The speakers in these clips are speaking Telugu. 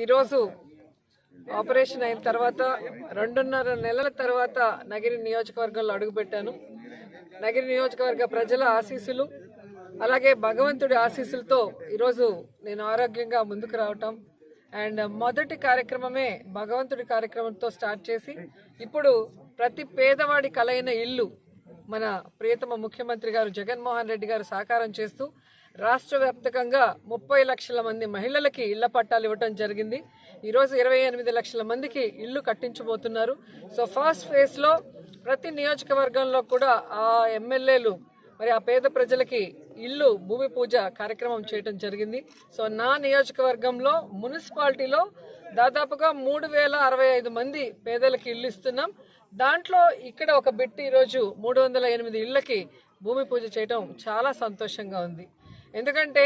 ఈరోజు ఆపరేషన్ అయిన తర్వాత 2.5 నెలల తర్వాత నగిరి నియోజకవర్గంలో అడుగుపెట్టాను. నగిరి నియోజకవర్గ ప్రజల ఆశీస్సులు అలాగే భగవంతుడి ఆశీస్సులతో ఈరోజు నేను ఆరోగ్యంగా ముందుకు రావటం అండ్ మొదటి కార్యక్రమమే భగవంతుడి కార్యక్రమంతో స్టార్ట్ చేసి ఇప్పుడు ప్రతి పేదవాడి కలైన ఇల్లు మన ప్రియతమ ముఖ్యమంత్రి గారు జగన్మోహన్ రెడ్డి గారు సాకారం చేస్తూ రాష్ట్ర వ్యాప్తంగా 30 లక్షల మంది మహిళలకి ఇళ్ల పట్టాలు ఇవ్వడం జరిగింది. ఈరోజు 28 లక్షల మందికి ఇల్లు కట్టించబోతున్నారు. సో ఫస్ట్ ఫేజ్లో ప్రతి నియోజకవర్గంలో కూడా ఆ ఎమ్మెల్యేలు మరి ఆ పేద ప్రజలకి ఇల్లు భూమి పూజ కార్యక్రమం చేయడం జరిగింది. సో నా నియోజకవర్గంలో మున్సిపాలిటీలో దాదాపుగా 3065 మంది పేదలకి ఇల్లు ఇస్తున్నాం. దాంట్లో ఇక్కడ ఒక బిట్ ఈరోజు 308 ఇళ్లకి భూమి పూజ చేయడం చాలా సంతోషంగా ఉంది. ఎందుకంటే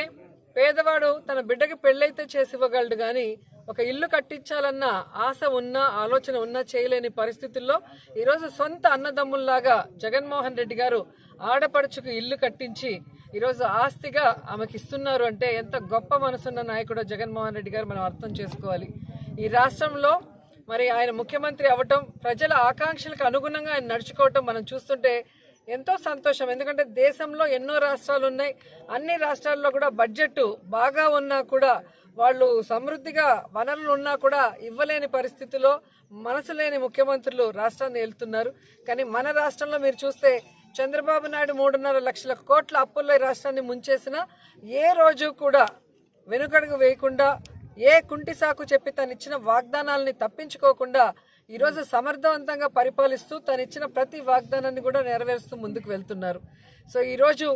పేదవాడు తన బిడ్డకి పెళ్ళైతే చేసి ఇవ్వగలడు కానీ ఒక ఇల్లు కట్టించాలన్న ఆశ ఉన్నా ఆలోచన ఉన్నా చేయలేని పరిస్థితుల్లో ఈరోజు సొంత అన్నదమ్ముల్లాగా జగన్మోహన్ రెడ్డి గారు ఆడపడుచుకు ఇల్లు కట్టించి ఈరోజు ఆస్తిగా ఆమెకి ఇస్తున్నారు అంటే ఎంత గొప్ప మనసున్న నాయకుడు జగన్మోహన్ రెడ్డి గారు మనం అర్థం చేసుకోవాలి. ఈ రాష్ట్రంలో మరి ఆయన ముఖ్యమంత్రి అవ్వటం ప్రజల ఆకాంక్షలకు అనుగుణంగా ఆయన నడుచుకోవటం మనం చూస్తుంటే ఎంతో సంతోషం. ఎందుకంటే దేశంలో ఎన్నో రాష్ట్రాలు ఉన్నాయి. అన్ని రాష్ట్రాల్లో కూడా బడ్జెట్ బాగా ఉన్నా కూడా వాళ్ళు సమృద్ధిగా వనరులు ఉన్నా కూడా ఇవ్వలేని పరిస్థితిలో మనసు లేని ముఖ్యమంత్రులు రాష్ట్రాన్ని వెళ్తున్నారు. కానీ మన రాష్ట్రంలో మీరు చూస్తే చంద్రబాబు నాయుడు 3.5 లక్షల కోట్ల అప్పుల్లో రాష్ట్రాన్ని ముంచేసినా ఏ రోజు కూడా వెనుకడుగు వేయకుండా ఏ కుంటి సాకు చెప్పి తను ఇచ్చిన వాగ్దానాలని తప్పించుకోకుండా ఈరోజు సమర్థవంతంగా పరిపాలిస్తూ తను ఇచ్చిన ప్రతి వాగ్దానాన్ని కూడా నెరవేరుస్తూ ముందుకు వెళ్తున్నారు. సో ఈరోజు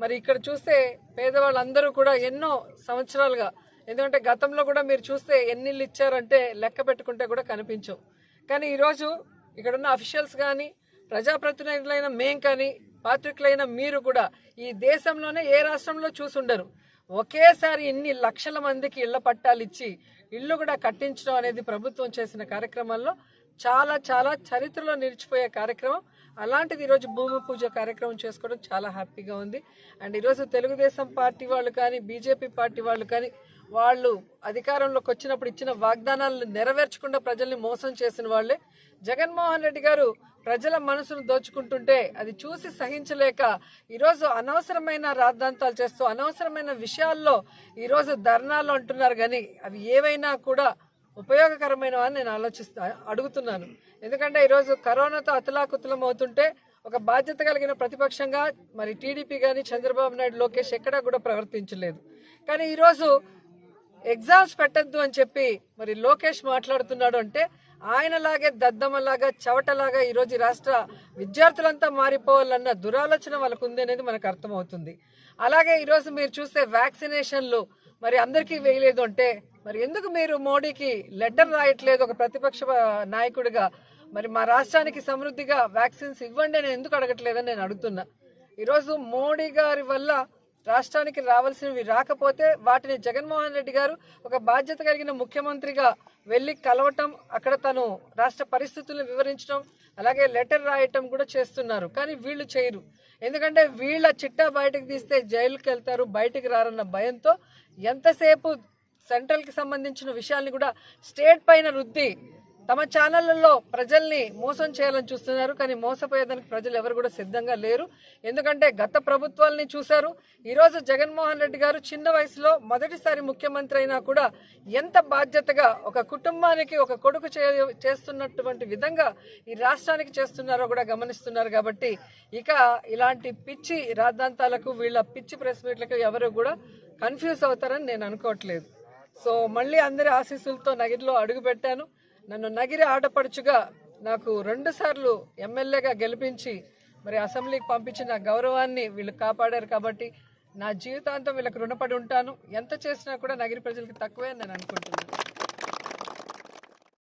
మరి ఇక్కడ చూస్తే పేదవాళ్ళందరూ కూడా ఎన్నో సంవత్సరాలుగా, ఎందుకంటే గతంలో కూడా మీరు చూస్తే ఎన్ని ఇళ్ళు ఇచ్చారంటే లెక్క పెట్టుకుంటే కూడా కనిపించవు. కానీ ఈరోజు ఇక్కడున్న అఫీషియల్స్ కానీ ప్రజాప్రతినిధులైన మేం కానీ పాత్రికులైన మీరు కూడా ఈ దేశంలోనే ఏ రాష్ట్రంలో చూసుండరు. ఒకేసారి ఇన్ని లక్షల మందికి ఇళ్ల పట్టాలు ఇచ్చి ఇల్లు కూడా కట్టించడం అనేది ప్రభుత్వం చేసిన కార్యక్రమాల్లో చాలా చాలా చరిత్రలో నిలిచిపోయే కార్యక్రమం. అలాంటిది ఈరోజు భూమి పూజ కార్యక్రమం చేసుకోవడం చాలా హ్యాపీగా ఉంది. అండ్ ఈరోజు తెలుగుదేశం పార్టీ వాళ్ళు కానీ బీజేపీ పార్టీ వాళ్ళు కానీ వాళ్ళు అధికారంలోకి వచ్చినప్పుడు ఇచ్చిన వాగ్దానాలను నెరవేర్చకుండా ప్రజల్ని మోసం చేసిన వాళ్ళే. జగన్మోహన్ రెడ్డి గారు ప్రజల మనసును దోచుకుంటుంటే అది చూసి సహించలేక ఈరోజు అనవసరమైన రాద్ధాంతాలు చేస్తూ అనవసరమైన విషయాల్లో ఈరోజు ధర్నాలు అంటున్నారు. కానీ అవి ఏవైనా కూడా ఉపయోగకరమైన అని నేను అడుగుతున్నాను. ఎందుకంటే ఈరోజు కరోనాతో అతలాకుతలం అవుతుంటే ఒక బాధ్యత కలిగిన ప్రతిపక్షంగా మరి టీడీపీ కానీ చంద్రబాబు నాయుడు లోకేష్ ఎక్కడా కూడా ప్రవర్తించలేదు. కానీ ఈరోజు ఎగ్జామ్స్ పెట్టద్దు అని చెప్పి మరి లోకేష్ మాట్లాడుతున్నాడు అంటే ఆయనలాగే దద్దమ్మలాగా చవటలాగా ఈరోజు రాష్ట్ర విద్యార్థులంతా మారిపోవాలన్న దురాలోచన వాళ్ళకు ఉంది అనేది మనకు అర్థమవుతుంది. అలాగే ఈరోజు మీరు చూస్తే వ్యాక్సినేషన్లు మరి అందరికీ వేయలేదు అంటే మరి ఎందుకు మీరు మోడీకి లెటర్ రాయట్లేదు ఒక ప్రతిపక్ష నాయకుడిగా? మరి మా రాష్ట్రానికి సమృద్ధిగా వ్యాక్సిన్స్ ఇవ్వండి అని ఎందుకు అడగట్లేదని నేను అడుగుతున్నా. ఈరోజు మోడీ గారి వల్ల రాష్ట్రానికి రావాల్సినవి రాకపోతే వాటిని జగన్మోహన్ రెడ్డి గారు ఒక బాధ్యత కలిగిన ముఖ్యమంత్రిగా వెళ్ళి కలవటం, అక్కడ తను రాష్ట్ర పరిస్థితులను వివరించడం, అలాగే లెటర్ రాయటం కూడా చేస్తున్నారు. కానీ వీళ్ళు చేయరు. ఎందుకంటే వీళ్ళ చిట్టా బయటకు తీస్తే జైలుకి వెళ్తారు, బయటికి రారన్న భయంతో ఎంతసేపు సెంట్రల్కి సంబంధించిన విషయాల్ని కూడా స్టేట్ పైన రుద్ది తమ ఛానళ్లలో ప్రజల్ని మోసం చేయాలని చూస్తున్నారు. కానీ మోసపోయేదానికి ప్రజలు ఎవరు కూడా సిద్ధంగా లేరు. ఎందుకంటే గత ప్రభుత్వాలని చూశారు. ఈరోజు జగన్మోహన్ రెడ్డి గారు చిన్న వయసులో మొదటిసారి ముఖ్యమంత్రి అయినా కూడా ఎంత బాధ్యతగా ఒక కుటుంబానికి ఒక కొడుకు చేస్తున్నటువంటి విధంగా ఈ రాష్ట్రానికి చేస్తున్నారో కూడా గమనిస్తున్నారు. కాబట్టి ఇక ఇలాంటి పిచ్చి రాద్ధాంతాలకు వీళ్ళ పిచ్చి ప్రెస్ మీట్లకు ఎవరు కూడా కన్ఫ్యూజ్ అవుతారని నేను అనుకోవట్లేదు. సో మళ్ళీ అందరి ఆశీస్సులతో నగిరిలో అడుగుపెట్టాను. నన్ను నగిరి ఆడపడుచుగా నాకు 2 సార్లు ఎమ్మెల్యేగా గెలిపించి మరి అసెంబ్లీకి పంపించిన గౌరవాన్ని వీళ్ళు కాపాడారు. కాబట్టి నా జీవితాంతం వీళ్ళకి రుణపడి ఉంటాను. ఎంత చేసినా కూడా నగిరి ప్రజలకి తక్కువే నేను అనుకుంటున్నాను.